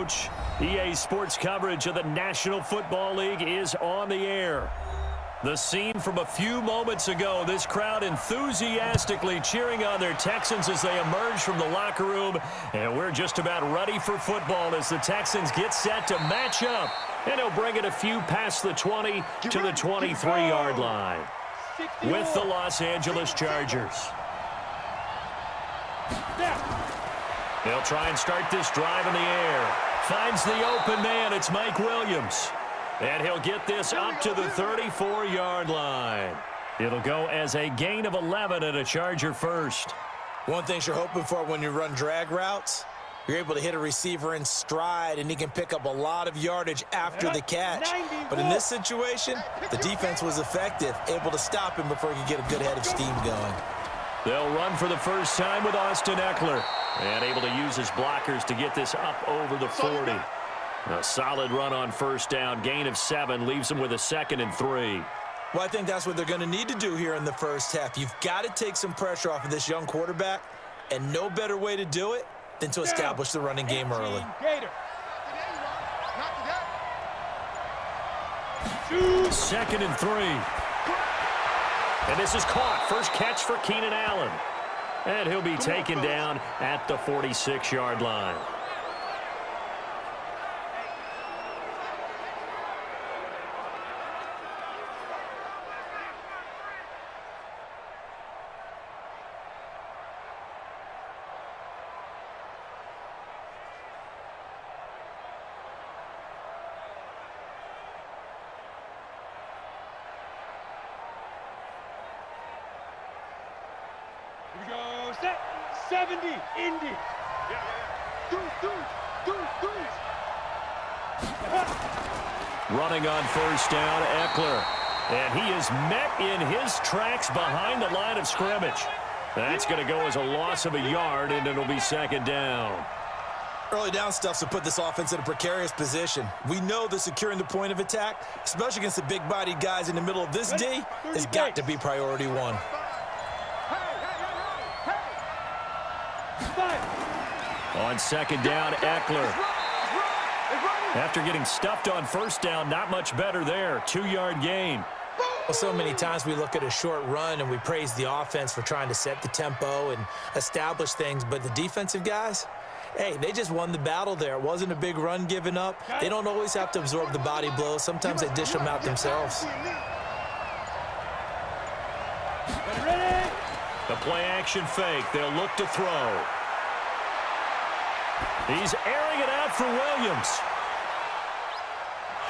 Coach. EA Sports coverage of the National Football League is on the air. The scene from a few moments ago, this crowd enthusiastically cheering on their Texans as they emerge from the locker room. And we're just about ready for football as the Texans get set to match up. And he'll bring it a few past the 20 to the 23-yard line with the Los Angeles Chargers. They'll try and start this drive in the air. Finds the open man. It's Mike Williams. And he'll get this up to the 34-yard line. It'll go as a gain of 11 and a Charger first. One thing you're hoping for when you run drag routes, you're able to hit a receiver in stride, and he can pick up a lot of yardage after the catch. But in this situation, the defense was effective, able to stop him before he could get a good head of steam going. They'll run for the first time with Austin Eckler. And able to use his blockers to get this up over the 40. A solid run on first down. Gain of 7 leaves them with a 2nd and 3. Well, I think that's what they're going to need to do here in the first half. You've got to take some pressure off of this young quarterback, and no better way to do it than to establish the running game early. 2nd and 3. And this is caught. First catch for Keenan Allen. And he'll be taken down at the 46-yard line. Here we go, set, 70, Indy. Running on first down, Eckler. And he is met in his tracks behind the line of scrimmage. That's going to go as a loss of a yard, and it'll be 2nd down. Early down stuff to put this offense in a precarious position. We know that securing the point of attack, especially against the big-bodied guys in the middle of this D, has got to be priority 1. On 2nd down, Eckler. After getting stuffed on first down, not much better there. 2-yard gain. Well, so many times we look at a short run and we praise the offense for trying to set the tempo and establish things, but the defensive guys, hey, they just won the battle there. It wasn't a big run given up. They don't always have to absorb the body blows. Sometimes they dish them out themselves. The play-action fake. They'll look to throw. He's airing it out for Williams.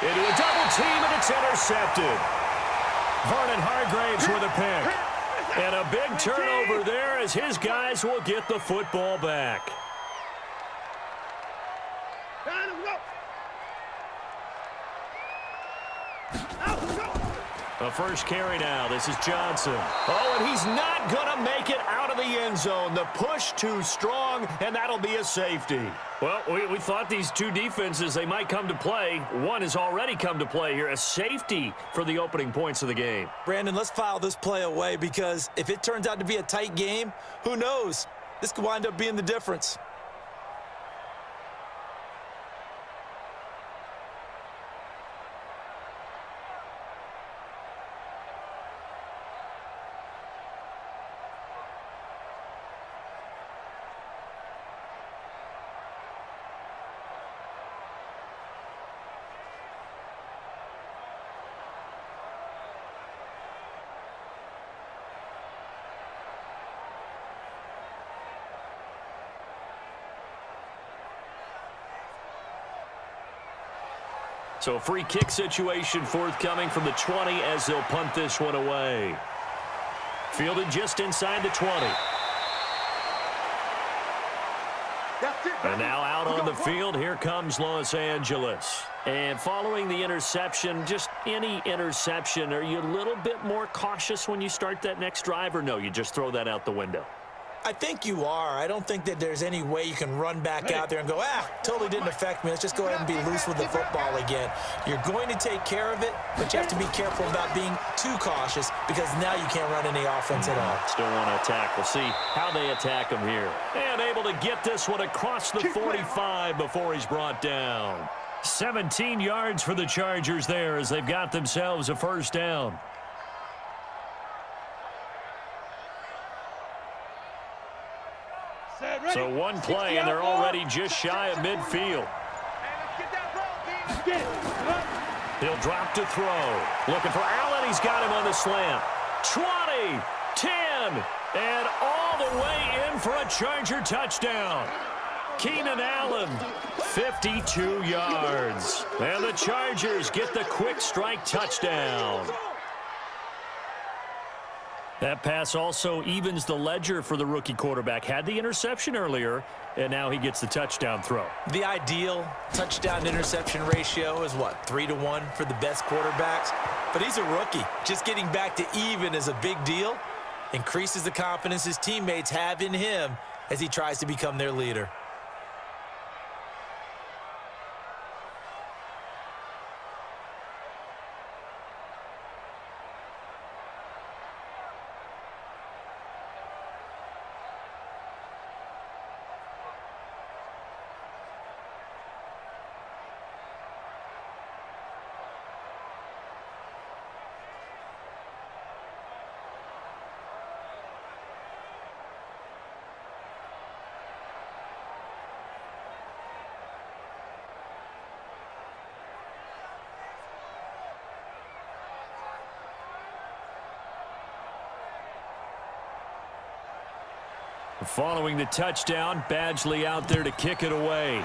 Into a double team, and it's intercepted. Vernon Hargraves with a pick. And a big turnover there as his guys will get the football back. The first carry now. This is Johnson. Oh, and he's not going to make it out of the end zone. The push too strong, and that'll be a safety. Well, we thought these two defenses, they might come to play. One has already come to play here. A safety for the opening points of the game. Brandon, let's file this play away because if it turns out to be a tight game, who knows? This could wind up being the difference. So a free kick situation forthcoming from the 20 as they'll punt this one away. Fielded just inside the 20. And now out on the field, here comes Los Angeles. And following the interception, just any interception, are you a little bit more cautious when you start that next drive, or no, you just throw that out the window? I think you are. I don't think that there's any way you can run back out there and go, totally didn't affect me. Let's just go ahead and be loose with the football again. You're going to take care of it, but you have to be careful about being too cautious because now you can't run any offense at all. Still want to attack. We'll see how they attack him here. And able to get this one across the 45 before he's brought down. 17 yards for the Chargers there as they've got themselves a first down. So one play, and they're already just shy of midfield. He'll drop to throw. Looking for Allen. He's got him on the slant. 20, 10, and all the way in for a Charger touchdown. Keenan Allen, 52 yards. And the Chargers get the quick strike touchdown. That pass also evens the ledger for the rookie quarterback. Had the interception earlier, and now he gets the touchdown throw. The ideal touchdown-interception ratio is, what, 3-to-1 for the best quarterbacks? But he's a rookie. Just getting back to even is a big deal. Increases the confidence his teammates have in him as he tries to become their leader. Following the touchdown, Badgley out there to kick it away.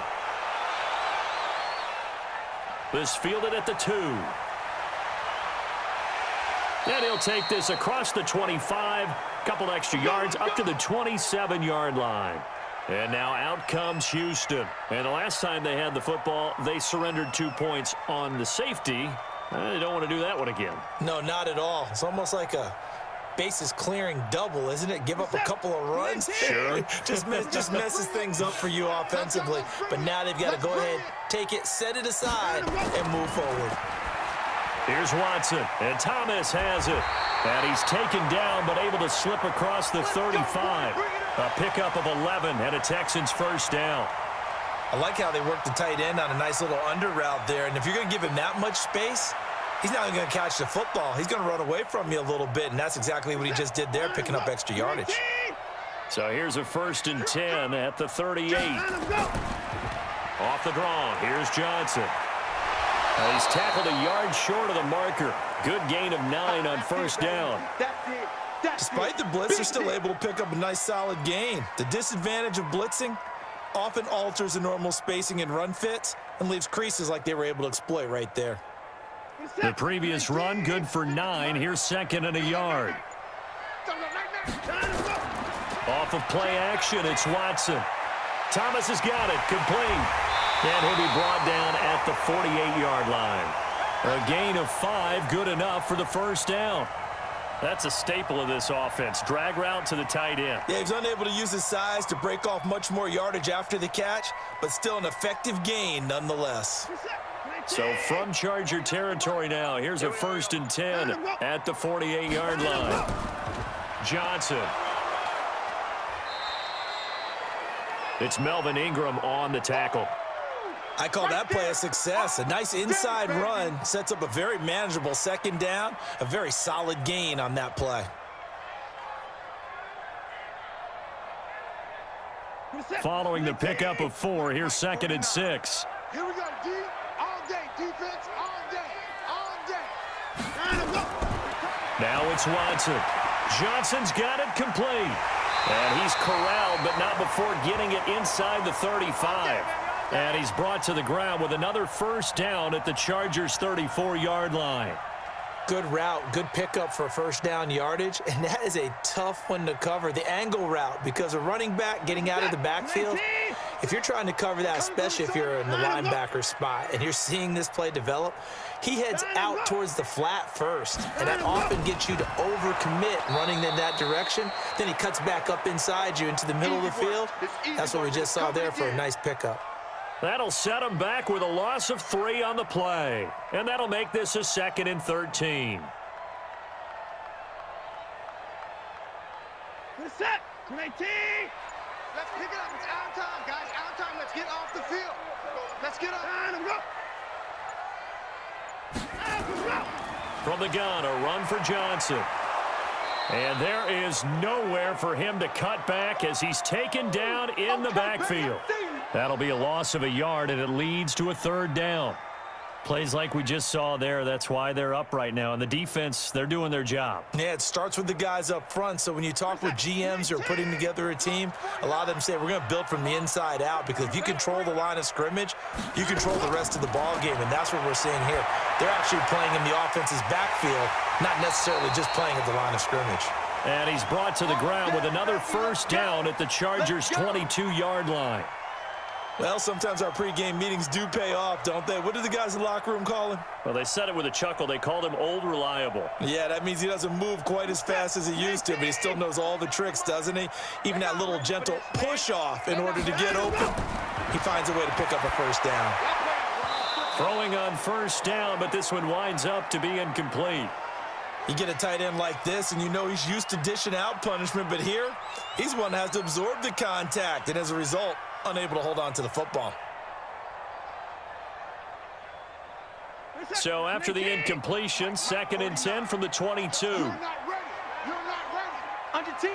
This fielded at the 2. And he'll take this across the 25, couple extra yards up to the 27-yard line. And now out comes Houston. And the last time they had the football, they surrendered 2 points on the safety. They don't want to do that one again. No, not at all. It's almost like a bases clearing double, isn't it? Give up a couple of runs. Sure. just messes things up for you offensively. But now they've got to go ahead, take it, set it aside, and move forward. Here's Watson, and Thomas has it. And he's taken down, but able to slip across the 35. A pickup of 11 and a Texans first down. I like how they work the tight end on a nice little under route there. And if you're going to give him that much space, he's not going to catch the football. He's going to run away from you a little bit, and that's exactly what he just did there, picking up extra yardage. So here's a 1st and 10 at the 38. Off the draw, here's Johnson. He's tackled a yard short of the marker. Good gain of 9 on first down. Despite the blitz, they're still able to pick up a nice solid gain. The disadvantage of blitzing often alters the normal spacing and run fits and leaves creases like they were able to exploit right there. The previous run, good for 9. Here's 2nd and a yard. Off of play action, it's Watson. Thomas has got it, complete. And he'll be brought down at the 48-yard line. A gain of 5, good enough for the first down. That's a staple of this offense. Drag route to the tight end. Yeah, he's unable to use his size to break off much more yardage after the catch, but still an effective gain nonetheless. So from Charger territory now, here's a 1st and 10 at the 48-yard line. Johnson. It's Melvin Ingram on the tackle. I call that play a success. A nice inside run sets up a very manageable 2nd down, a very solid gain on that play. Following the pickup of 4, here's 2nd and 6. Here we go, D. All day, defense, all day, all day. Now it's Watson. Johnson's got it complete. And he's corralled, but not before getting it inside the 35. And he's brought to the ground with another first down at the Chargers' 34-yard line. Good route, good pickup for first down yardage, and that is a tough one to cover, the angle route, because a running back getting out of the backfield, If you're trying to cover that, especially if you're in the linebacker spot and you're seeing this play develop, he heads out towards the flat first, and that often gets you to overcommit running in that direction. Then he cuts back up inside you into the middle of the field. That's what we just saw there for a nice pickup. That'll set him back with a loss of 3 on the play. And that'll make this a 2nd and 13. Good set. 19. Let's pick it up. It's out of time, guys. Out of time. Let's get off the field. Let's get off. From the gun, a run for Johnson. And there is nowhere for him to cut back as he's taken down in the backfield. That'll be a loss of a yard, and it leads to a 3rd down. Plays like we just saw there, that's why they're up right now. And the defense, they're doing their job. Yeah, it starts with the guys up front. So when you talk with GMs who are putting together a team, a lot of them say we're going to build from the inside out, because if you control the line of scrimmage, you control the rest of the ball game, and that's what we're seeing here. They're actually playing in the offense's backfield, not necessarily just playing at the line of scrimmage. And he's brought to the ground with another 1st down at the Chargers' 22-yard line. Well, sometimes our pregame meetings do pay off, don't they? What do the guys in the locker room call him? Well, they said it with a chuckle. They called him Old Reliable. Yeah, that means he doesn't move quite as fast as he used to, but he still knows all the tricks, doesn't he? Even that little gentle push-off in order to get open. He finds a way to pick up a 1st down. Throwing on 1st down, but this one winds up to be incomplete. You get a tight end like this, and you know he's used to dishing out punishment, but here, he's one that has to absorb the contact, and as a result, unable to hold on to the football. So after the incompletion, 2nd and 10 from the 22. You're not ready. You're not ready. Under 10.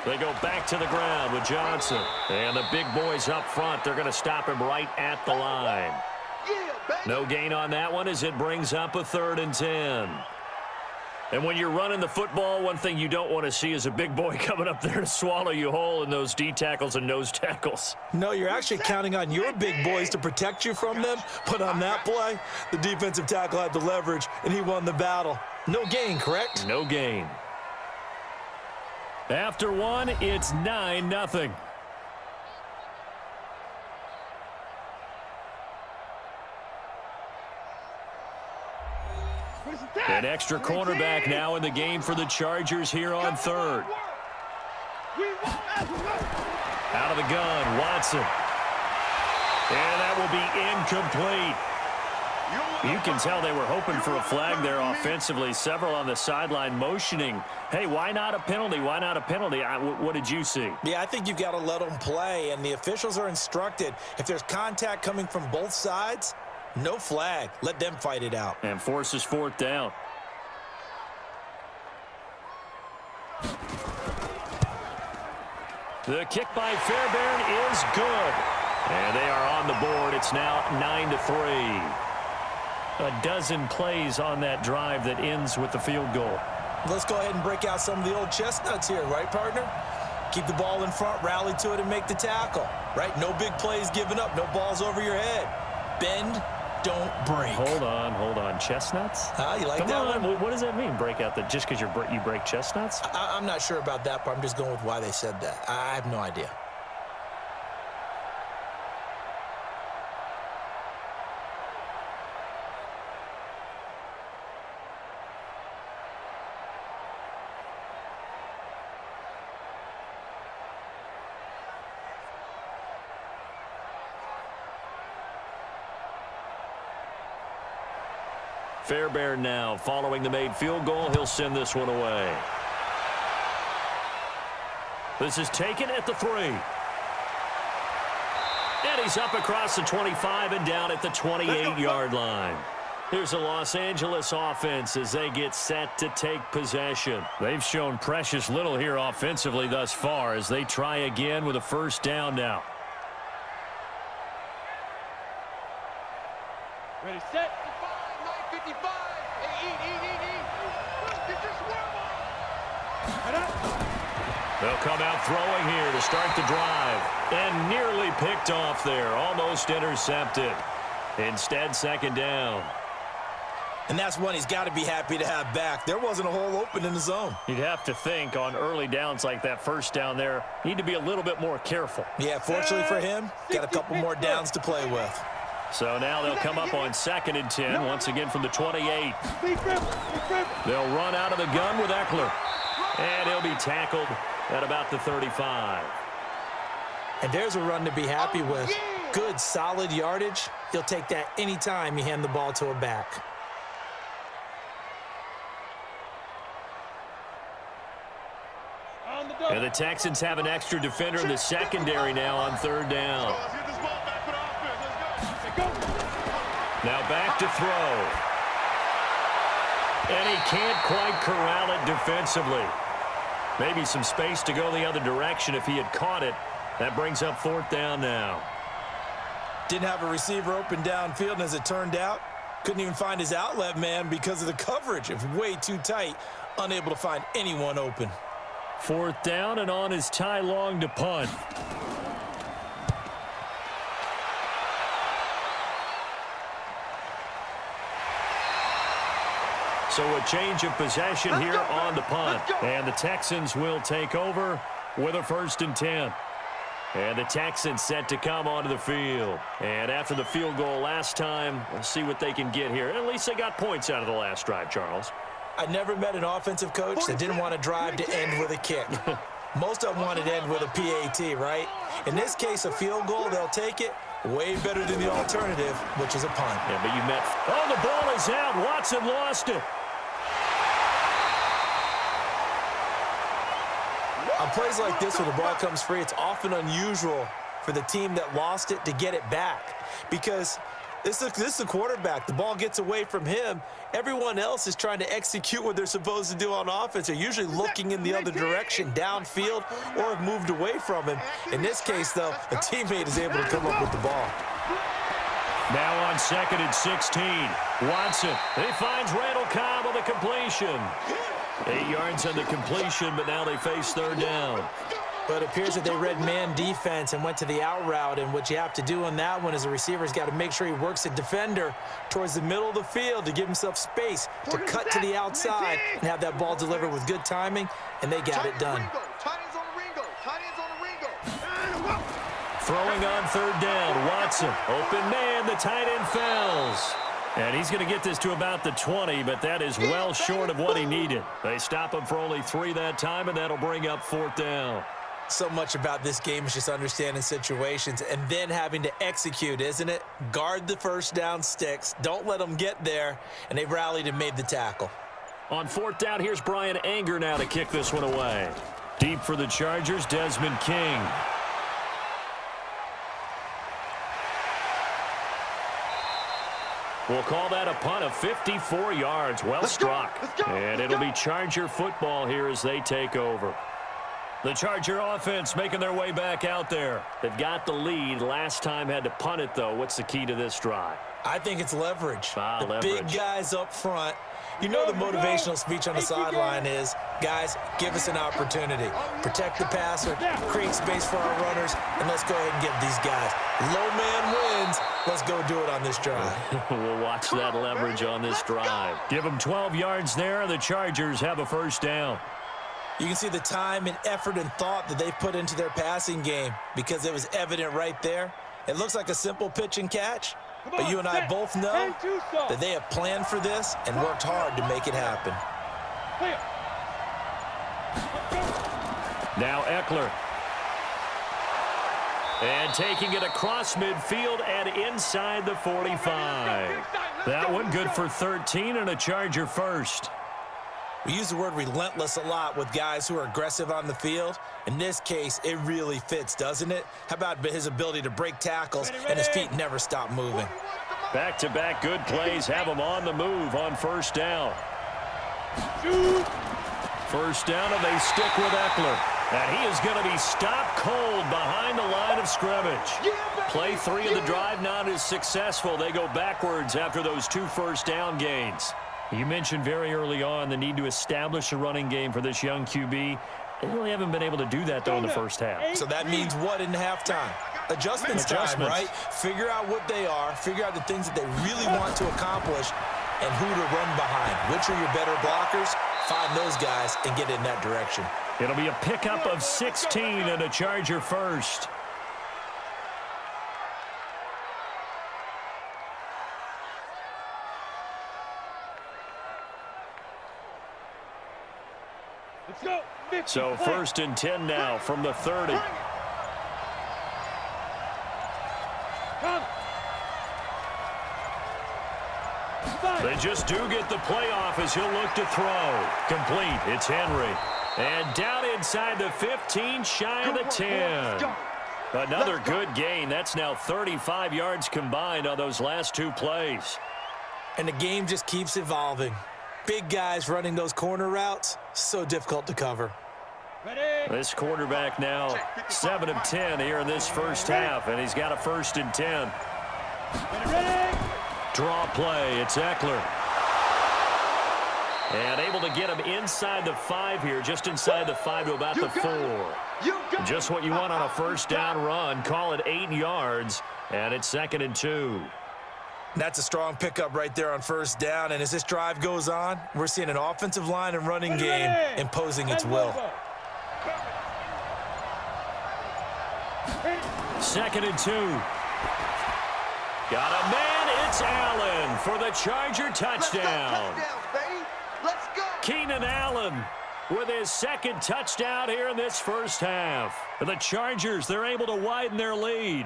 They go back to the ground with Johnson. And the big boys up front, they're going to stop him right at the line. Yeah, baby. No gain on that one as it brings up a 3rd and 10. And when you're running the football, one thing you don't want to see is a big boy coming up there to swallow you whole in those D tackles and nose tackles. No, you're actually counting on your big boys to protect you from them. But on that play, the defensive tackle had the leverage, and he won the battle. No gain, correct? No gain. After one, it's 9-0. An extra cornerback now in the game for the Chargers here on 3rd. Out of the gun, Watson. And that will be incomplete. You can tell they were hoping for a flag there offensively. Several on the sideline motioning, hey, why not a penalty? Why not a penalty? What did you see? Yeah, I think you've got to let them play, and the officials are instructed. If there's contact coming from both sides, no flag. Let them fight it out. And forces 4th down. The kick by Fairbairn is good. And they are on the board. It's now 9-3. A dozen plays on that drive that ends with the field goal. Let's go ahead and break out some of the old chestnuts here, right, partner? Keep the ball in front, rally to it, and make the tackle, right? No big plays given up, no balls over your head. Bend, don't break. Hold on. Chestnuts? You like Come that on. one? What does that mean, break out? Just because you break chestnuts? I'm not sure about that, but I'm just going with why they said that. I have no idea. Fairbairn now following the made field goal. He'll send this one away. This is taken at the 3. And he's up across the 25 and down at the 28-yard line. Here's the Los Angeles offense as they get set to take possession. They've shown precious little here offensively thus far as they try again with a 1st down now. Ready, set. 55. Hey, eat. Get your swerve on. They'll come out throwing here to start the drive. And nearly picked off there. Almost intercepted. Instead, 2nd down. And that's one he's got to be happy to have back. There wasn't a hole open in the zone. You'd have to think on early downs like that first down there, need to be a little bit more careful. Yeah, fortunately for him, got a couple more downs to play with. So now they'll come up on 2nd and 10, once again from the 28. They'll run out of the gun with Eckler. And he'll be tackled at about the 35. And there's a run to be happy with. Good, solid yardage. He'll take that anytime you hand the ball to a back. And the Texans have an extra defender in the secondary now on 3rd down. Now back to throw. And he can't quite corral it defensively. Maybe some space to go the other direction if he had caught it. That brings up 4th down now. Didn't have a receiver open downfield, and as it turned out, couldn't even find his outlet man because of the coverage. It was way too tight, unable to find anyone open. 4th down, and on is Ty Long to punt. So a change of possession here on the punt. And the Texans will take over with a 1st and 10. And the Texans set to come onto the field. And after the field goal last time, we'll see what they can get here. At least they got points out of the last drive, Charles. I never met an offensive coach that didn't want to drive to end with a kick. Most of them wanted to end with a PAT, right? In this case, a field goal, they'll take it. Way better than the alternative, which is a punt. Yeah, but you met. Oh, the ball is out. Watson lost it. On plays like this, where the ball comes free, it's often unusual for the team that lost it to get it back. Because this is the quarterback. The ball gets away from him. Everyone else is trying to execute what they're supposed to do on offense. They're usually looking in the other direction, downfield, or have moved away from him. In this case, though, a teammate is able to come up with the ball. Now on 2nd and 16. Watson. He finds Randall Cobb on the completion. 8 yards on the completion, but now they face 3rd down. But it appears that they read man defense and went to the out route, and what you have to do on that one is the receiver's got to make sure he works the defender towards the middle of the field to give himself space to cut to the outside and have that ball delivered with good timing, and they got it done. Throwing on 3rd down, Watson. Open man, the tight end falls. And he's going to get this to about the 20, but that is well short of what he needed. They stop him for only 3 that time, and that'll bring up 4th down. So much about this game is just understanding situations and then having to execute, isn't it? Guard the first down sticks. Don't let them get there, and they rallied and made the tackle. On 4th down, here's Brian Anger now to kick this one away. Deep for the Chargers, Desmond King. We'll call that a punt of 54 yards. Well struck. And it'll be Charger football here as they take over. The Charger offense making their way back out there. They've got the lead. Last time had to punt it, though. What's the key to this drive? I think it's leverage. Leverage. Big guys up front. You know the motivational speech on the sideline is, guys, give us an opportunity. Protect the passer, create space for our runners, and let's go ahead and get these guys. Low man wins. Let's go do it on this drive. We'll watch that leverage on this drive. Give them 12 yards there. The Chargers have a 1st down. You can see the time and effort and thought that they've put into their passing game because it was evident right there. It looks like a simple pitch and catch, but you and I both know that they have planned for this and worked hard to make it happen. Now Eckler. And taking it across midfield and inside the 45. That one good for 13 and a Charger 1st. We use the word relentless a lot with guys who are aggressive on the field. In this case, it really fits, doesn't it? How about his ability to break tackles and his feet never stop moving? Back-to-back good plays have him on the move on 1st down. 1st down, and they stick with Eckler. And he is going to be stopped cold behind the line of scrimmage. Play 3 of the drive not as successful. They go backwards after those 2 1st down gains. You mentioned very early on the need to establish a running game for this young QB. They really haven't been able to do that, though, in the first half. So that means what in halftime? Adjustments time, right? Figure out what they are, figure out the things that they really want to accomplish, and who to run behind. Which are your better blockers? Find those guys and get in that direction. It'll be a pickup of 16 and a Charger first. Let's go. 50, So play. 1st and 10 now from the 30. Come. Five. They just do get the playoff as he'll look to throw. Complete. It's Henry. And down inside the 15, shy of the 10. Another good gain. That's now 35 yards combined on those last 2 plays. And the game just keeps evolving. Big guys running those corner routes, so difficult to cover. Ready. This quarterback now 7 of 10 here in this first half, and he's got a 1st and 10. Ready. Draw play. It's Eckler. And able to get him inside the 5 here, just inside the 5 to about the 4. Just what you want on a first down run. Call it 8 yards, and it's 2nd and 2. That's a strong pickup right there on first down. And as this drive goes on, we're seeing an offensive line and running game imposing its will. 2nd and 2. Got a man. It's Allen for the Charger touchdown. Let's go. Keenan Allen with his 2nd touchdown here in this first half. And the Chargers, they're able to widen their lead.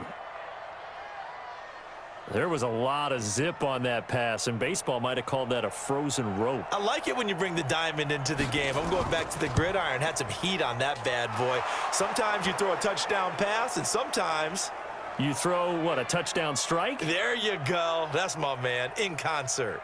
There was a lot of zip on that pass, and baseball might have called that a frozen rope. I like it when you bring the diamond into the game. I'm going back to the gridiron. Had some heat on that bad boy. Sometimes you throw a touchdown pass, and sometimes You throw, what, a touchdown strike? there you go. That's my man in concert.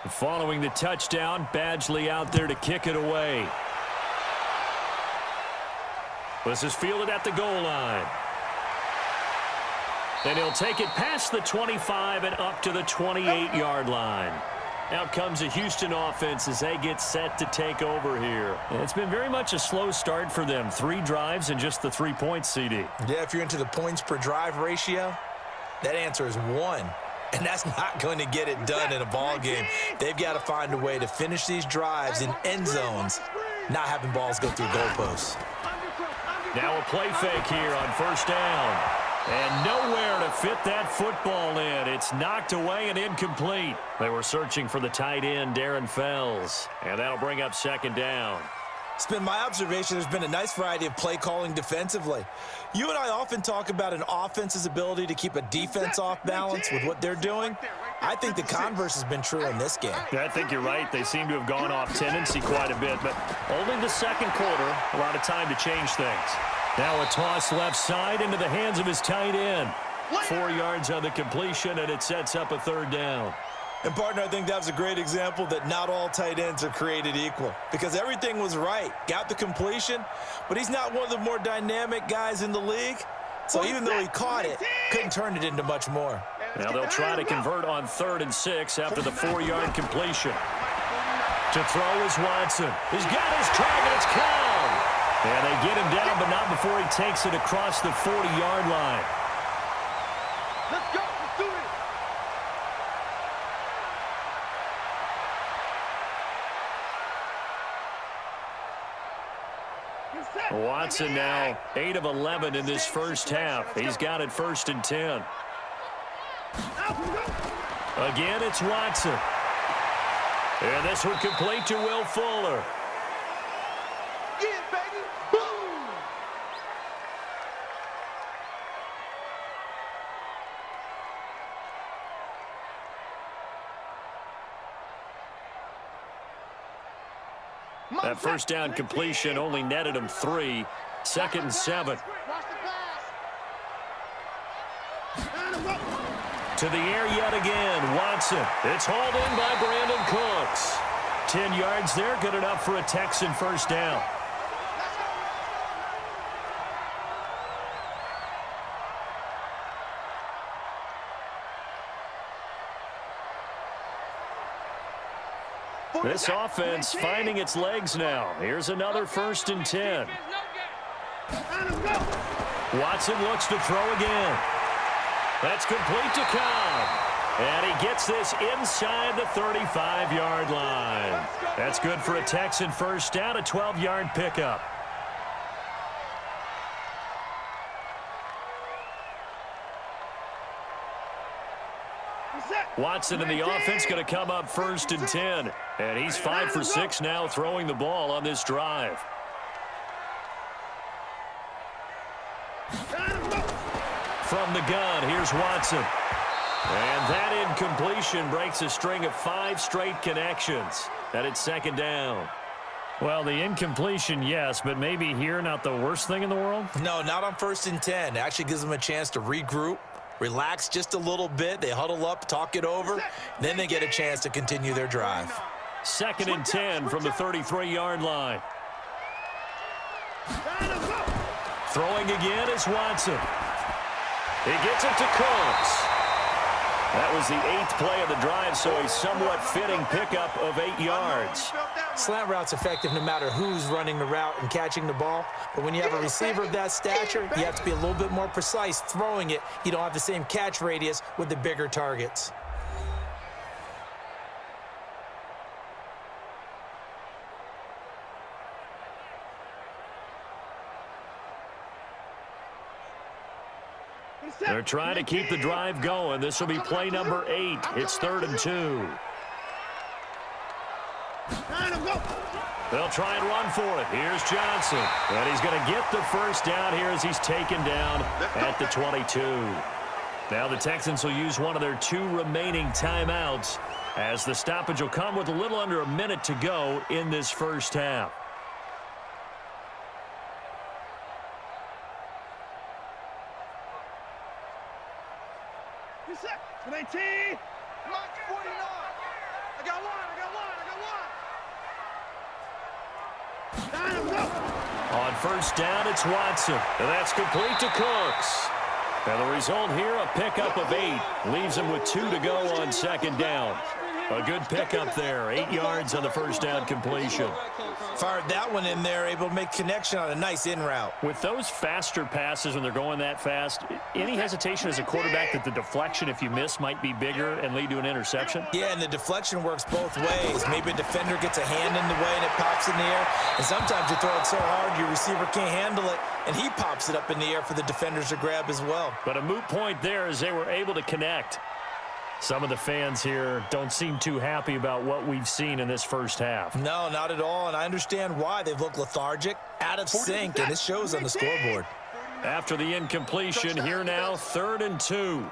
Following the touchdown, Badgley out there to kick it away. This is fielded at the goal line. And he'll take it past the 25 and up to the 28-yard line. Out comes the Houston offense as they get set to take over here. And it's been very much a slow start for them. 3 drives and just the 3 points, CD. Yeah, if you're into the points per drive ratio, that answer is 1. And that's not going to get it done in a ball game. They've got to find a way to finish these drives in end zones, not having balls go through goalposts. Now a play fake here on first down. And nowhere to fit that football in. It's knocked away and incomplete. They were searching for the tight end, Darren Fells. And that'll bring up 2nd down. It's been my observation there's been a nice variety of play calling defensively. You and I often talk about an offense's ability to keep a defense off balance with what they're doing. I think the converse has been true in this game. Yeah, I think you're right. They seem to have gone off tendency quite a bit, but only the 2nd quarter, a lot of time to change things. Now a toss left side into the hands of his tight end. 4 yards on the completion, and it sets up a 3rd down. And, partner, I think that was a great example that not all tight ends are created equal because everything was right. Got the completion, but he's not one of the more dynamic guys in the league. So even though he caught it, couldn't turn it into much more. Now they'll try to convert on 3rd and 6 after the 4-yard completion. To throw is Watson. He's got his target. It's Cobb. And they get him down, but not before he takes it across the 40-yard line. Let's go. Let's do it. Watson now 8 of 11 in this first half. He's got it 1st and 10. Again, it's Watson. And this one complete to Will Fuller. Yeah, baby. Boom. That first down completion only netted him 3. 2nd and 7. Watch the pass. Line him up. To the air yet again. Watson. It's hauled in by Brandon Cooks. 10 yards there. Good enough for a Texan first down. This offense finding its legs now. Here's another 1st and 10. Watson looks to throw again. That's complete to Cobb. And he gets this inside the 35-yard line. That's good for a Texan first down, a 12-yard pickup. Watson and the offense going to come up 1st and 10. And he's 5 for 6 now throwing the ball on this drive. From the gun, here's Watson. And that incompletion breaks a string of 5 straight connections. And it's 2nd down. Well, the incompletion, yes, but maybe here not the worst thing in the world? No, not on 1st and 10. It actually gives them a chance to regroup, relax just a little bit. They huddle up, talk it over. Then they get a chance to continue their drive. 2nd and 10 from the 33-yard line. Throwing again is Watson. He gets it to Cooks. That was the 8th play of the drive, so a somewhat fitting pickup of 8 yards. Slant route's effective no matter who's running the route and catching the ball. But when you have a receiver of that stature, you have to be a little bit more precise throwing it. You don't have the same catch radius with the bigger targets. They're trying to keep the drive going. This will be play number 8. It's 3rd and 2. They'll try and run for it. Here's Johnson. And he's going to get the first down here as he's taken down at the 22. Now the Texans will use one of their 2 remaining timeouts as the stoppage will come with a little under a minute to go in this first half. Mark 49. I got one. On first down, it's Watson. And that's complete to Cooks. And the result here, a pickup of 8. Leaves him with 2 to go on 2nd down. A good pickup there. 8 yards on the first down completion. Fired that one in there, able to make connection on a nice in route. With those faster passes when they're going that fast, any hesitation as a quarterback that the deflection, if you miss, might be bigger and lead to an interception? Yeah, and the deflection works both ways. Maybe a defender gets a hand in the way and it pops in the air. And sometimes you throw it so hard your receiver can't handle it, and he pops it up in the air for the defenders to grab as well. But a moot point there as they were able to connect. Some of the fans here don't seem too happy about what we've seen in this first half. No, not at all, and I understand why. They've looked lethargic, out of sync, and it shows on the scoreboard. After the incompletion, here now, 3rd and 2.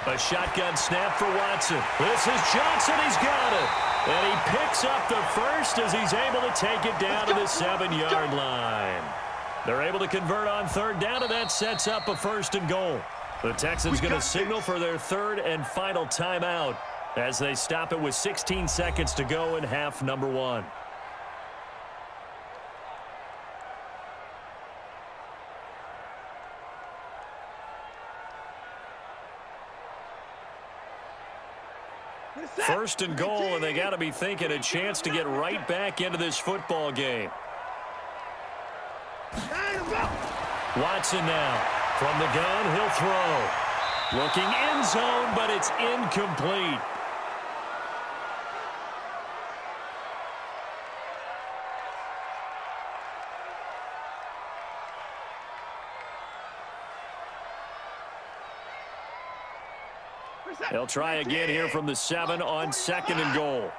A shotgun snap for Watson. This is Johnson. He's got it. And he picks up the first as he's able to take it down to the 7-yard line. They're able to convert on 3rd down, and that sets up a 1st and goal. The Texans going to signal for their 3rd and final timeout as they stop it with 16 seconds to go in half number 1. First and goal, and they got to be thinking a chance to get right back into this football game. Watson now. From the gun, he'll throw. Looking end zone, but it's incomplete. They'll try again here from the 7 on 2nd and goal.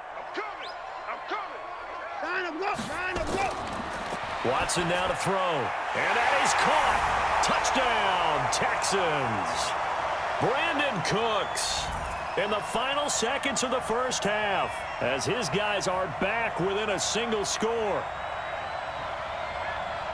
Watson now to throw. And that is caught. Touchdown, Texans. Brandon Cooks. in the final seconds of the first half as his guys are back within a single score.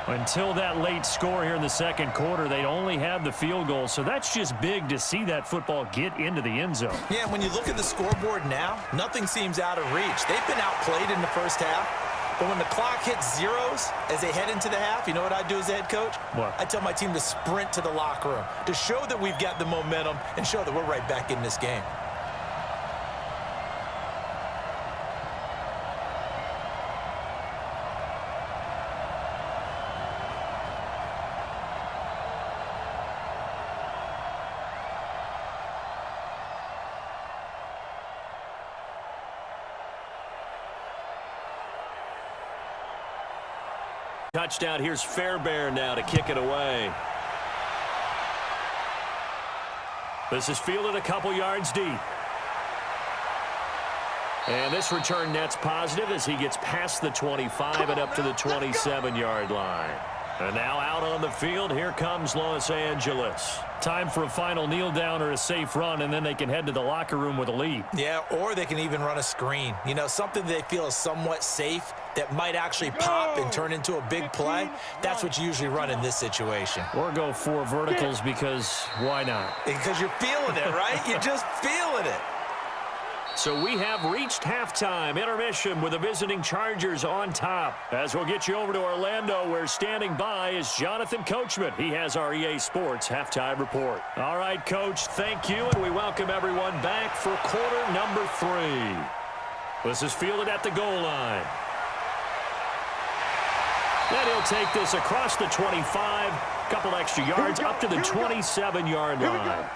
Until that late score here in the second quarter, they'd only had the field goal, so that's just big to see that football get into the end zone. Yeah, and when you look at the scoreboard now, nothing seems out of reach. They've been outplayed in the first half, but when the clock hits zeros as they head into the half, you know what I do as the head coach? What? I tell my team to sprint to the locker room to show that we've got the momentum and show that we're right back in this game. Touchdown. Here's Fairbairn now to kick it away. This is fielded a couple yards deep. And this return net's positive as he gets past the 25 and up to the 27-yard line. And now out on the field, here comes Los Angeles. Time for a final kneel down or a safe run, and then they can head to the locker room with a lead. Yeah, or they can even run a screen. You know, something they feel is somewhat safe that might actually pop and turn into a big play. That's what you usually run in this situation. Or go 4 verticals because why not? Because you're feeling it, right? You're just feeling it. So we have reached halftime intermission with the visiting Chargers on top. As we'll get you over to Orlando, where standing by is Jonathan Coachman. He has our EA Sports halftime report. All right, Coach, thank you, and we welcome everyone back for quarter number 3. This is fielded at the goal line. Then he'll take this across the 25, couple extra yards up to the 27-yard line.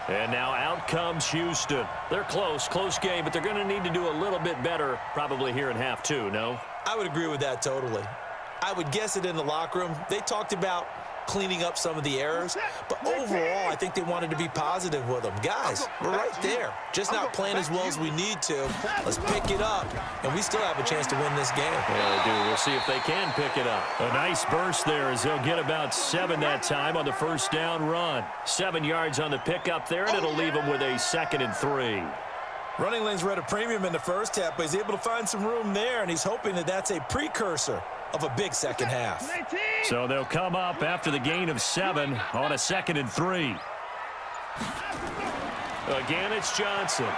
And now out comes Houston. They're close game, but they're going to need to do a little bit better probably here in half 2, no? I would agree with that totally. I would guess it in the locker room. They talked about cleaning up some of the errors, but overall, I think they wanted to be positive with them. Guys, we're right there. Just not playing as well as we need to. Let's pick it up, and we still have a chance to win this game. Yeah, they do. We'll see if they can pick it up. A nice burst there as they'll get about 7 that time on the first down run. 7 yards on the pickup there, and it'll leave them with a 2nd and 3. Running lanes were at a premium in the first half, but he's able to find some room there, and he's hoping that that's a precursor of a big second half. So they'll come up after the gain of 7 on a 2nd and 3. Again, it's Johnson.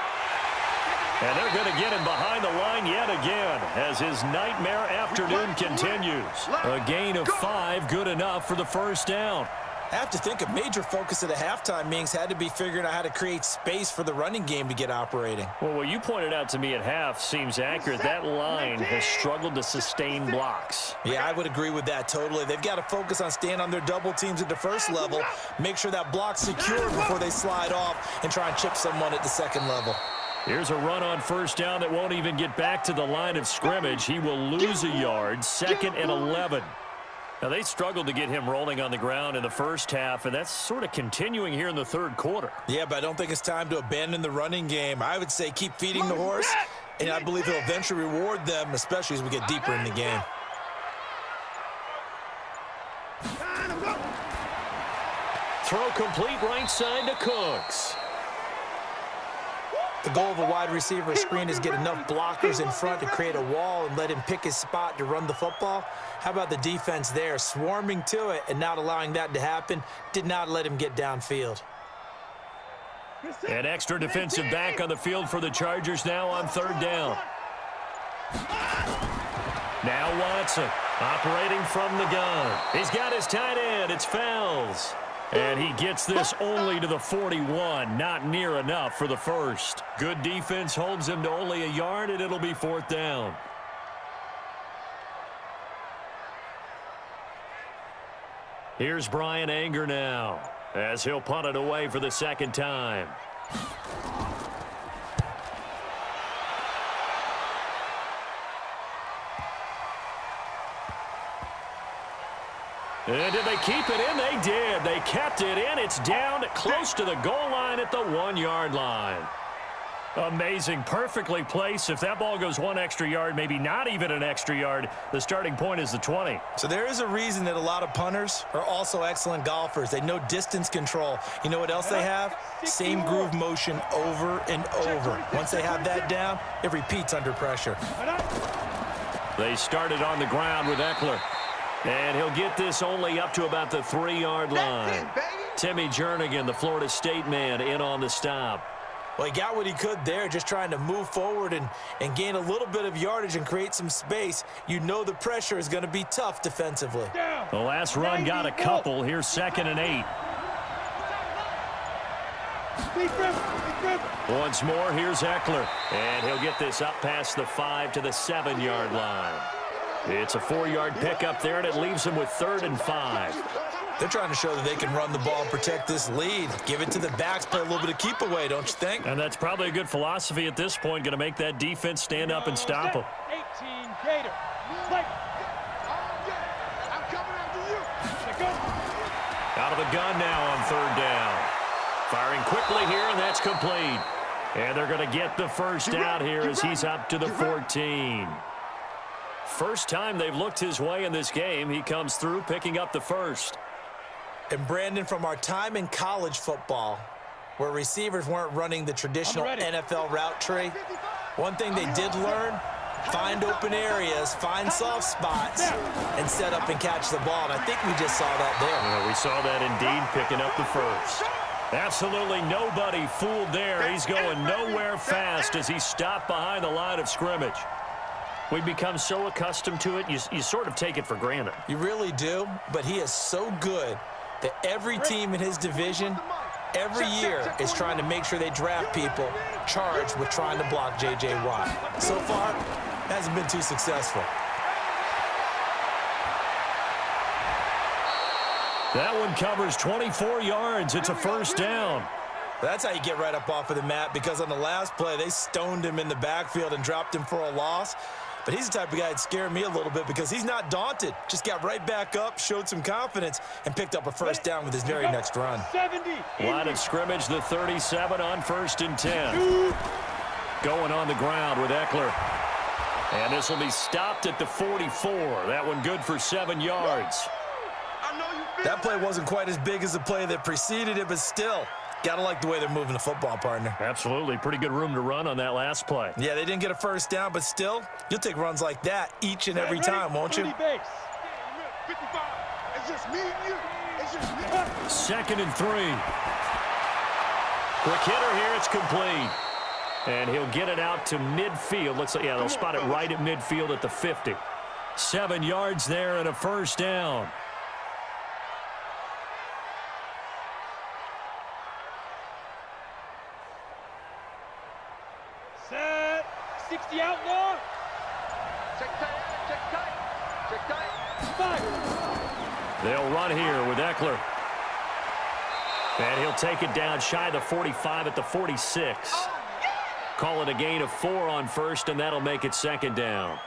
And they're going to get him behind the line yet again as his nightmare afternoon continues. A gain of 5, good enough for the first down. I have to think a major focus of the halftime meetings had to be figuring out how to create space for the running game to get operating. Well, what you pointed out to me at half seems accurate. That line has struggled to sustain blocks. Yeah, I would agree with that totally. They've got to focus on staying on their double teams at the first level, make sure that block's secure before they slide off and try and chip someone at the second level. Here's a run on first down that won't even get back to the line of scrimmage. He will lose a yard, 2nd and 11. Now, they struggled to get him rolling on the ground in the first half, and that's sort of continuing here in the third quarter. Yeah, but I don't think it's time to abandon the running game. I would say keep feeding the horse, and I believe he'll eventually reward them, especially as we get deeper in the game. Throw complete right side to Cooks. The goal of a wide receiver screen is get enough blockers in front to create a wall and let him pick his spot to run the football. How about the defense there, swarming to it and not allowing that to happen? Did not let him get downfield. An extra defensive back on the field for the Chargers now on 3rd down. Now Watson operating from the gun. He's got his tight end. It's Fells. And he gets this only to the 41, not near enough for the first. Good defense holds him to only a yard, and it'll be 4th down. Here's Brian Anger now, as he'll punt it away for the 2nd time. And did they keep it in? They did. They kept it in. It's down close to the goal line at the 1-yard line. Amazing. Perfectly placed. If that ball goes one extra yard, maybe not even an extra yard, the starting point is the 20. So there is a reason that a lot of punters are also excellent golfers. They know distance control. You know what else they have? Same groove motion over and over. Once they have that down, it repeats under pressure. They started on the ground with Eckler. And he'll get this only up to about the 3-yard line. Timmy Jernigan, the Florida State man, in on the stop. Well, he got what he could there, just trying to move forward and gain a little bit of yardage and create some space. You know the pressure is going to be tough defensively. The last run got a couple. Here's 2nd and 8. Once more, here's Eckler. And he'll get this up past the 5 to the 7-yard line. It's a 4-yard pickup there, and it leaves him with 3rd and 5. They're trying to show that they can run the ball and protect this lead. Give it to the backs, play a little bit of keep away, don't you think? And that's probably a good philosophy at this point, going to make that defense stand up and stop them. 18 Gator. Like. I'm coming after you. Out of the gun now on 3rd down. Firing quickly here, and that's complete. And they're going to get the first down here as he's up to the 14. First time they've looked his way in this game. He comes through picking up the first. And Brandon, from our time in college football, where receivers weren't running the traditional NFL route tree, one thing they did learn, find open areas, find soft spots, and set up and catch the ball. And I think we just saw that there. Yeah, we saw that indeed, picking up the first. Absolutely nobody fooled there. He's going nowhere fast as he stopped behind the line of scrimmage. We become so accustomed to it, you sort of take it for granted. You really do, but he is so good that every team in his division, every year, is trying to make sure they draft people charged with trying to block J.J. Watt. So far, hasn't been too successful. That one covers 24 yards. It's a first down. That's how you get right up off of the mat, because on the last play, they stoned him in the backfield and dropped him for a loss. But he's the type of guy that scared me a little bit because he's not daunted. Just got right back up, showed some confidence, and picked up a first down with his very next run. 70. Line of scrimmage, the 37 on 1st and 10. Going on the ground with Eckler. And this will be stopped at the 44. That one good for 7 yards. That play wasn't quite as big as the play that preceded it, but still, gotta like the way they're moving the football, partner. Absolutely. Pretty good room to run on that last play. Yeah, they didn't get a first down, but still, you'll take runs like that each and every time, won't you? 55. It's just me and you. It's just me. 2nd and 3. Quick hitter here. It's complete. And he'll get it out to midfield. Looks like, yeah, they'll spot it right at midfield at the 50. 7 yards there and a first down. Set. 60 outlaw. Check tight. Check tight. Check tight. 5. They'll run here with Eckler. And he'll take it down shy of the 45 at the 46. Call it a gain of 4 on 1st, and that'll make it 2nd down.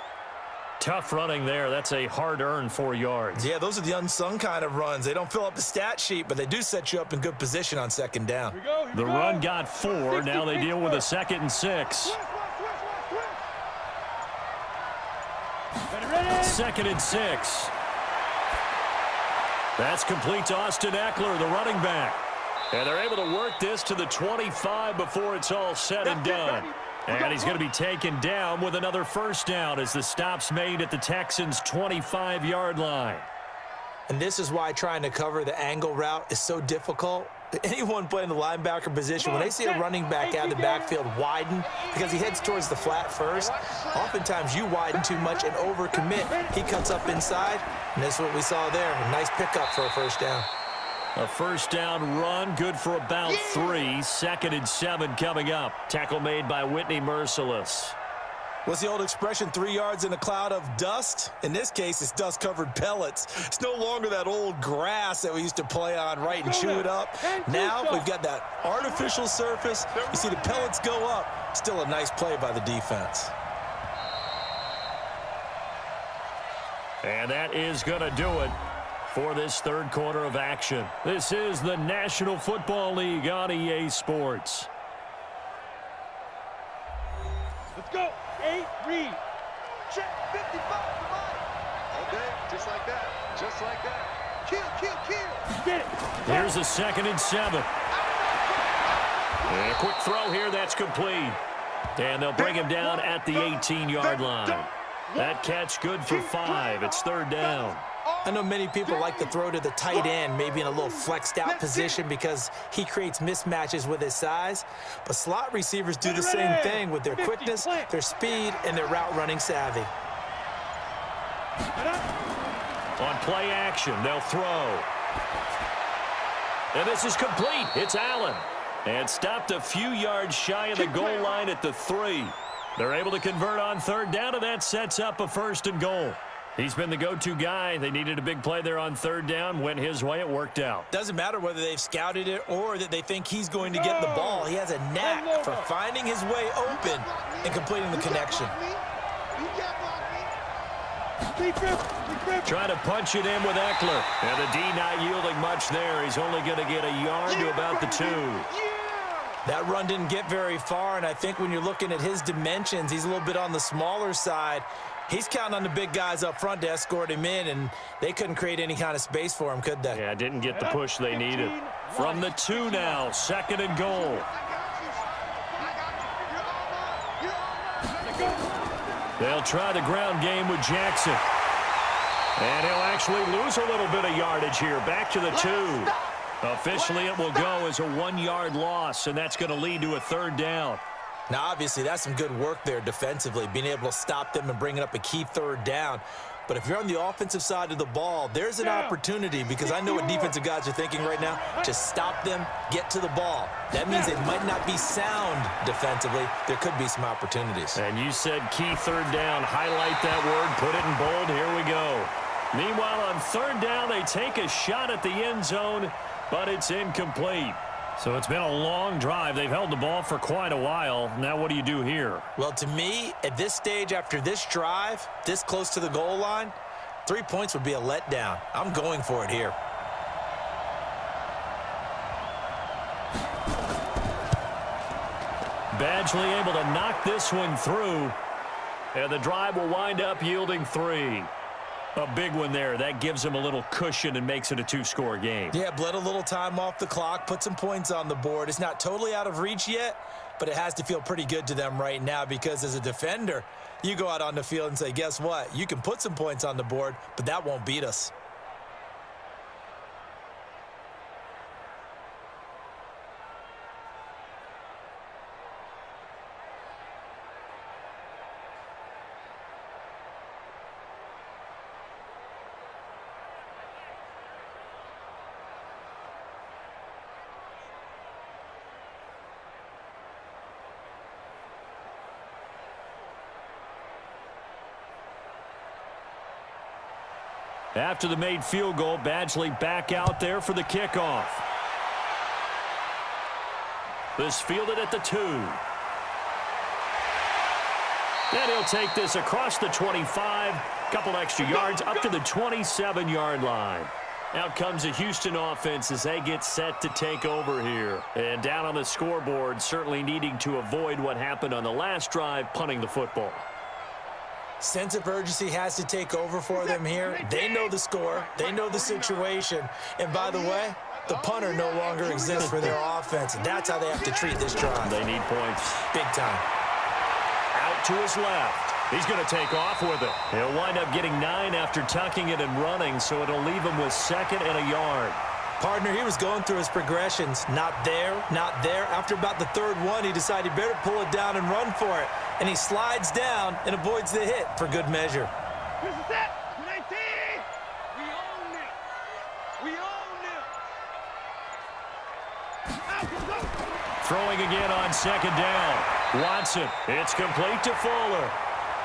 Tough running there. That's a hard-earned 4 yards. Yeah, those are the unsung kind of runs. They don't fill up the stat sheet, but they do set you up in good position on 2nd down. The run got 4. Now they deal with a 2nd and 6. 2nd and 6. That's complete to Austin Eckler, the running back. And they're able to work this to the 25 before it's all said and done. And he's going to be taken down with another first down as the stop's made at the Texans' 25-yard line. And this is why trying to cover the angle route is so difficult. Anyone playing the linebacker position, when they see a running back out of the backfield widen because he heads towards the flat first, oftentimes you widen too much and overcommit. He cuts up inside, and that's what we saw there. A nice pickup for a first down. A first down run, good for about 3. 2nd and 7 coming up. Tackle made by Whitney Merciless. What's the old expression, 3 yards in a cloud of dust? In this case, it's dust-covered pellets. It's no longer that old grass that we used to play on, right, and chew it up. Now we've got that artificial surface. You see the pellets go up. Still a nice play by the defense. And that is going to do it for this 3rd quarter of action. This is the National Football League on EA Sports. Let's go. 8, read. Check 55 for mine. Okay, just like that. Just like that. Kill, kill, kill. Get it. Here's a 2nd and 7. And a quick throw here. That's complete. And they'll bring him down at the 18-yard line. That catch good for 5. It's 3rd down. I know many people like to throw to the tight end, maybe in a little flexed out position because he creates mismatches with his size. But slot receivers do the same thing with their quickness, their speed, and their route running savvy. On play action, they'll throw. And this is complete. It's Allen. And stopped a few yards shy of the goal line at the 3. They're able to convert on 3rd down, and that sets up a 1st and goal. He's been the go-to guy. They needed a big play there on 3rd down. Went his way. It worked out. Doesn't matter whether they've scouted it or that they think he's going to get the ball. He has a knack for finding his way open and completing the connection. Trying to punch it in with Eckler. And the D not yielding much there. He's only going to get a yard to about the 2. That run didn't get very far, and I think when you're looking at his dimensions, he's a little bit on the smaller side. He's counting on the big guys up front to escort him in, and they couldn't create any kind of space for him, could they? Yeah, didn't get the push they needed. From the 2 now, 2nd and goal. They'll try the ground game with Jackson. And he'll actually lose a little bit of yardage here. Back to the 2. Officially, it will go as a 1-yard loss, and that's going to lead to a 3rd down. Now, obviously, that's some good work there defensively, being able to stop them and bringing up a key 3rd down. But if you're on the offensive side of the ball, there's an opportunity, because I know what defensive guys are thinking right now. Just stop them, get to the ball. That means it might not be sound defensively. There could be some opportunities. And you said key 3rd down. Highlight that word. Put it in bold. Here we go. Meanwhile, on 3rd down, they take a shot at the end zone, but it's incomplete. So it's been a long drive. They've held the ball for quite a while. Now what do you do here? Well, to me, at this stage, after this drive, this close to the goal line, 3 points would be a letdown. I'm going for it here. Badgley able to knock this one through. And the drive will wind up yielding 3. A big one there. That gives them a little cushion and makes it a 2-score game. Yeah, bled a little time off the clock, put some points on the board. It's not totally out of reach yet, but it has to feel pretty good to them right now, because as a defender, you go out on the field and say, guess what? You can put some points on the board, but that won't beat us. After the made field goal, Badgley back out there for the kickoff. This fielded at the 2. And he'll take this across the 25, couple extra yards up to the 27-yard line. Out comes the Houston offense as they get set to take over here. And down on the scoreboard, certainly needing to avoid what happened on the last drive, punting the football. Sense of urgency has to take over for them here. They know the score. They know the situation. And by the way, the punter no longer exists for their offense. And that's how they have to treat this drive. They need points. Big time. Out to his left. He's going to take off with it. He'll wind up getting 9 after tucking it and running, so it'll leave him with 2nd and a yard. Partner, he was going through his progressions. Not there, not there. After about the 3rd one, he decided he better pull it down and run for it. And he slides down and avoids the hit for good measure. This is it. 19. We own it. We own it. Throwing again on 2nd down. Watson. It's complete to Fuller.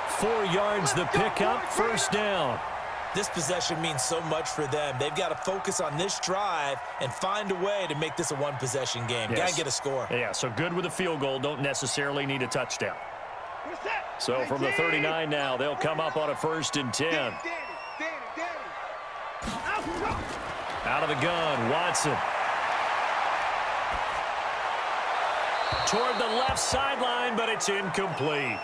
4 yards the pickup. 1st down. This possession means so much for them. They've got to focus on this drive and find a way to make this a one-possession game. Yes. Got to get a score. Yeah, so good with a field goal. Don't necessarily need a touchdown. So from the 39 now, they'll come up on a 1st and 10. Out of the gun, Watson. Toward the left sideline, but it's incomplete.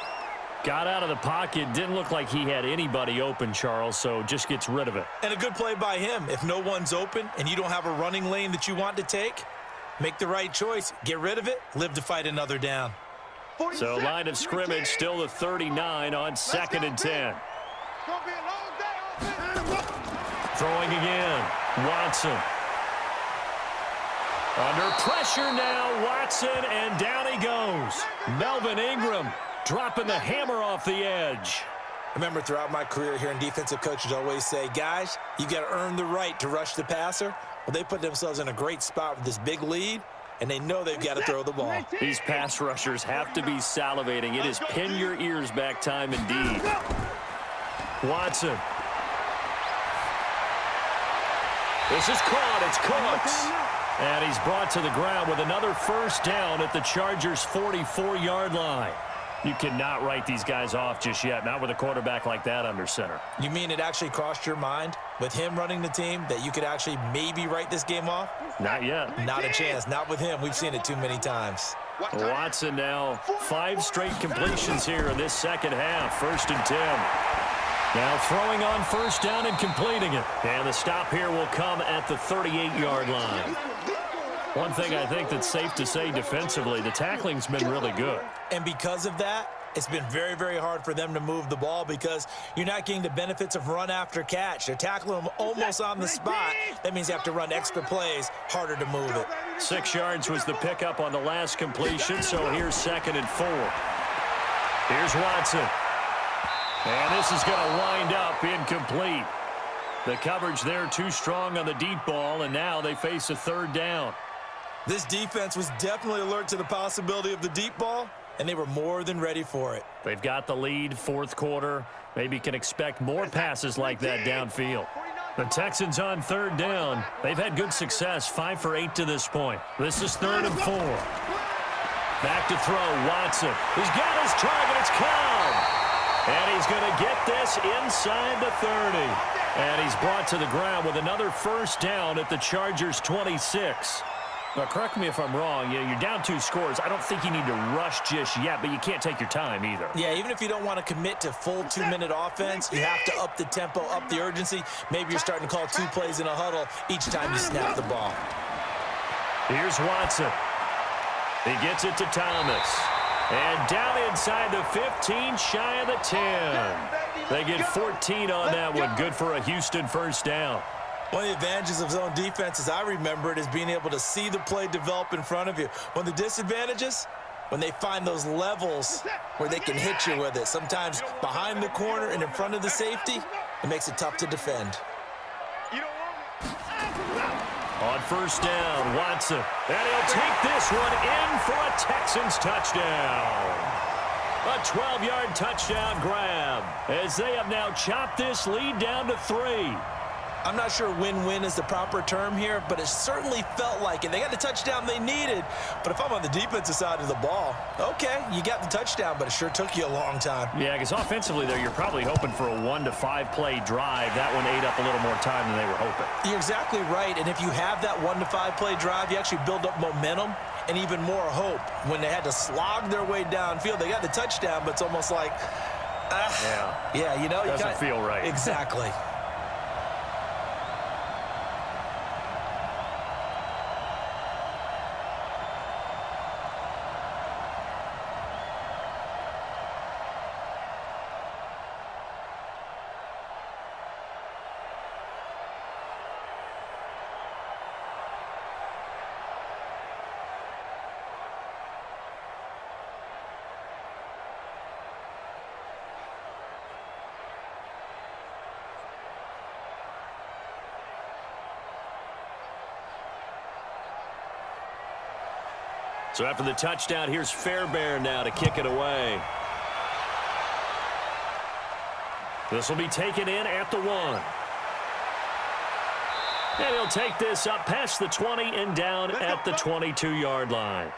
Got out of the pocket. Didn't look like he had anybody open, Charles, so just gets rid of it. And a good play by him. If no one's open and you don't have a running lane that you want to take, make the right choice. Get rid of it. Live to fight another down. So line of scrimmage still the 39 on 2nd and 10. Throwing again. Watson. Under pressure now, Watson, and down he goes. Melvin Ingram dropping the hammer off the edge. Remember, throughout my career here in defensive coaches always say, guys, you got to earn the right to rush the passer. Well, they put themselves in a great spot with this big lead, and they know they've got to throw the ball. These pass rushers have to be salivating. It is pin your ears back time indeed. Watson. This is caught. It's Cooks. And he's brought to the ground with another first down at the Chargers' 44-yard line. You cannot write these guys off just yet, not with a quarterback like that under center. You mean it actually crossed your mind with him running the team that you could actually maybe write this game off? Not yet. Not a chance. Not with him. We've seen it too many times. Watson now 5 straight completions here in this second half. 1st and 10. Now throwing on first down and completing it. And the stop here will come at the 38-yard line. One thing I think that's safe to say defensively, the tackling's been really good. And because of that, it's been very, very hard for them to move the ball because you're not getting the benefits of run after catch. They're tackling them almost on the spot. That means you have to run extra plays, harder to move it. 6 yards was the pickup on the last completion, so here's 2nd and 4. Here's Watson. And this is going to wind up incomplete. The coverage there too strong on the deep ball, and now they face a 3rd down. This defense was definitely alert to the possibility of the deep ball, and they were more than ready for it. They've got the lead, 4th quarter. Maybe can expect more passes like that downfield. The Texans on 3rd down. They've had good success, 5 for 8 to this point. This is 3rd and 4. Back to throw, Watson. He's got his target, it's Cobb. And he's going to get this inside the 30. And he's brought to the ground with another first down at the Chargers' 26. Now, correct me if I'm wrong. You're down 2 scores. I don't think you need to rush just yet, but you can't take your time either. Yeah, even if you don't want to commit to full 2-minute offense, you have to up the tempo, up the urgency. Maybe you're starting to call 2 plays in a huddle each time you snap the ball. Here's Watson. He gets it to Thomas. And down inside the 15, shy of the 10. They get 14 on that one. Good for a Houston first down. One of the advantages of zone defense, as I remember it, is being able to see the play develop in front of you. One of the disadvantages, when they find those levels where they can hit you with it. Sometimes behind the corner and in front of the safety, it makes it tough to defend. On first down, Watson. And he'll take this one in for a Texans touchdown. A 12-yard touchdown grab as they have now chopped this lead down to 3. I'm not sure win-win is the proper term here, but it certainly felt like it. They got the touchdown they needed, but if I'm on the defensive side of the ball, okay, you got the touchdown, but it sure took you a long time. Yeah, because offensively there, you're probably hoping for a 1 to 5 play drive. That one ate up a little more time than they were hoping. You're exactly right, and if you have that 1 to 5 play drive, you actually build up momentum and even more hope. When they had to slog their way downfield, they got the touchdown, but it's almost like, yeah, you know. Doesn't feel right. Exactly. So after the touchdown, here's Fairbairn now to kick it away. This will be taken in at the 1. And he'll take this up past the 20 and down at the 22-yard line.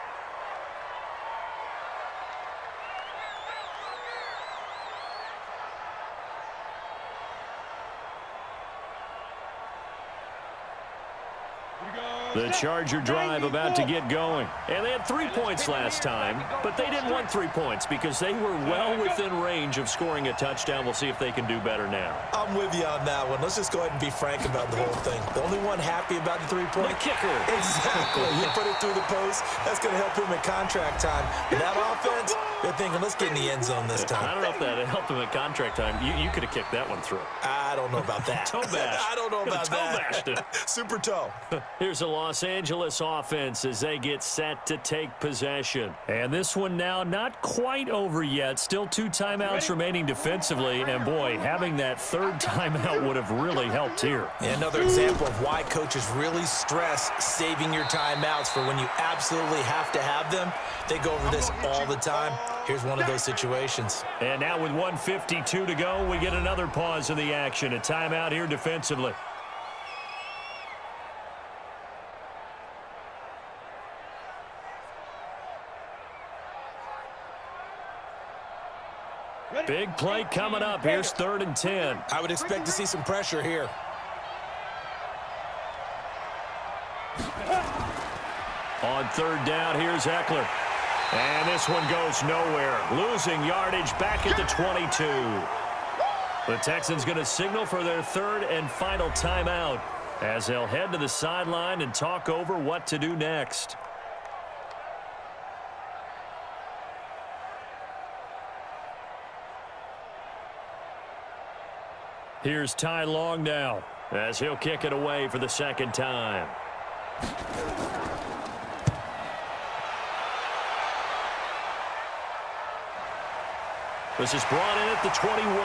Here we go. The Charger drive about to get going. And they had 3 points last time, but they didn't want 3 points because they were well within range of scoring a touchdown. We'll see if they can do better now. I'm with you on that one. Let's just go ahead and be frank about the whole thing. The only one happy about the 3-point. The kicker. Exactly. You put it through the post. That's going to help him in contract time. But that offense, they're thinking, let's get in the end zone this time. I don't know if that helped him at contract time. You could have kicked that one through. I don't know about that. Toe bash. I don't know about that. Bashed it. Super toe. Here's the Los Angeles offense as they get set to take possession. And this one now not quite over yet. Still 2 timeouts remaining defensively. And, boy, having that 3rd timeout would have really helped here. And another example of why coaches really stress saving your timeouts for when you absolutely have to have them. They go over this all the time. Here's one of those situations. And now with 1:52 to go, we get another pause in the action. A timeout here defensively. Big play coming up. Here's 3rd and 10. I would expect to see some pressure here. On 3rd down, here's Eckler. And this one goes nowhere. Losing yardage back at the 22. The Texans going to signal for their 3rd and final timeout as they'll head to the sideline and talk over what to do next. Here's Ty Long now as he'll kick it away for the 2nd time. This is brought in at the 21.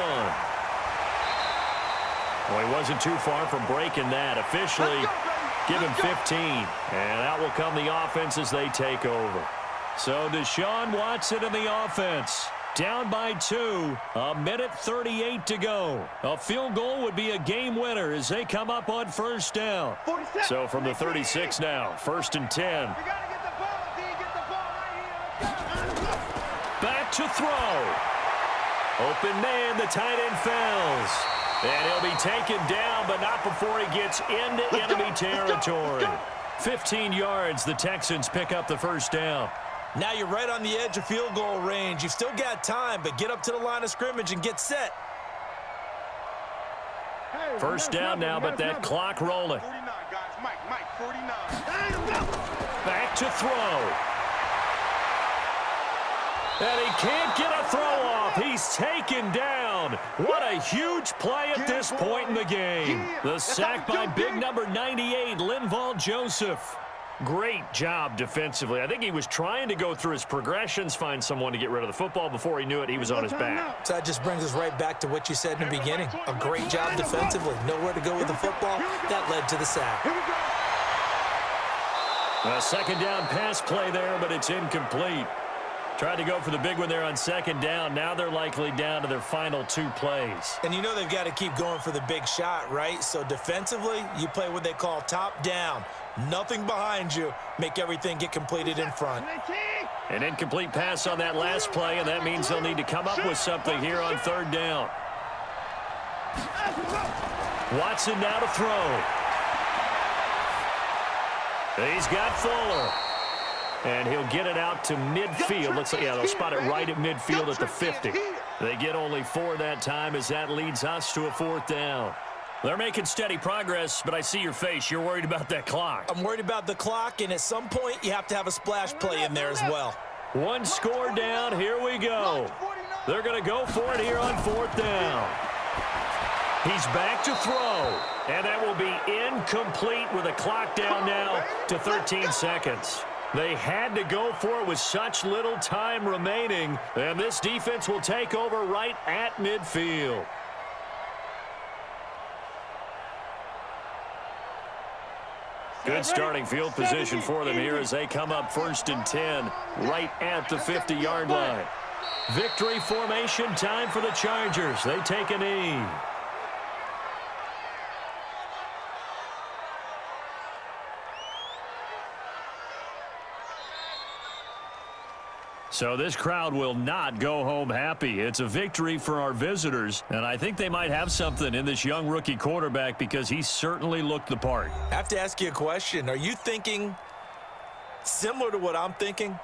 Well, he wasn't too far from breaking that. Officially, give him 15. And out will come the offense as they take over. So Deshaun Watson in the offense. Down by 2, 1:38 to go. A field goal would be a game winner as they come up on 1st down. So from the 36 now, 1st and 10. Back to throw. Open man, the tight end falls. And he'll be taken down, but not before he gets into enemy territory. 15 yards, the Texans pick up the 1st down. Now you're right on the edge of field goal range. You've still got time, but get up to the line of scrimmage and get set. 1st down now, but that clock rolling. 49, guys. Mike, 49. Back to throw. And he can't get a throw off. He's taken down. What a huge play at this point in the game. The sack by big number 98, Linval Joseph. Great job defensively. I think he was trying to go through his progressions, find someone to get rid of the football. Before he knew it, he was on his back. So that just brings us right back to what you said in the beginning. A great job defensively. Nowhere to go with the football. That led to the sack. A 2nd down pass play there, but it's incomplete. Tried to go for the big one there on 2nd down. Now they're likely down to their final 2 plays. And you know they've got to keep going for the big shot, right? So defensively, you play what they call top down. Nothing behind you. Make everything get completed in front. An incomplete pass on that last play, and that means they'll need to come up with something here on 3rd down. Watson now to throw. He's got Fuller. And he'll get it out to midfield. Looks like, yeah, they'll spot it right at midfield at the 50. They get only 4 that time as that leads us to a 4th down. They're making steady progress, but I see your face. You're worried about that clock. I'm worried about the clock, and at some point, you have to have a splash play in there as well. 1 score down. Here we go. They're going to go for it here on 4th down. He's back to throw. And that will be incomplete with a clock down now to 13 seconds. They had to go for it with such little time remaining, and this defense will take over right at midfield. Good starting field position for them here as they come up 1st and 10 right at the 50-yard line. Victory formation time for the Chargers. They take a knee. So this crowd will not go home happy. It's a victory for our visitors, and I think they might have something in this young rookie quarterback because he certainly looked the part. I have to ask you a question. Are you thinking similar to what I'm thinking?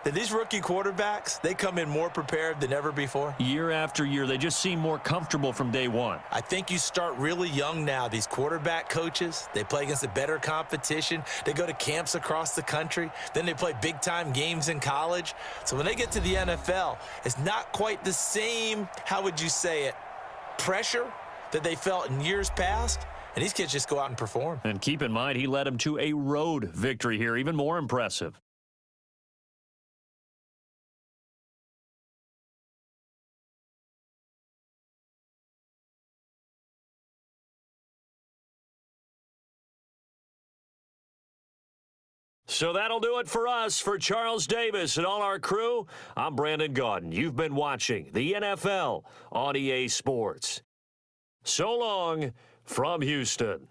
That these rookie quarterbacks, they come in more prepared than ever before? Year after year, they just seem more comfortable from day one. I think you start really young now. These quarterback coaches, they play against a better competition. They go to camps across the country. Then they play big-time games in college. So when they get to the NFL, it's not quite the same, how would you say it, pressure that they felt in years past. And these kids just go out and perform. And keep in mind, he led them to a road victory here, even more impressive. So that'll do it for us. For Charles Davis and all our crew, I'm Brandon Gaudin. You've been watching the NFL on EA Sports. So long from Houston.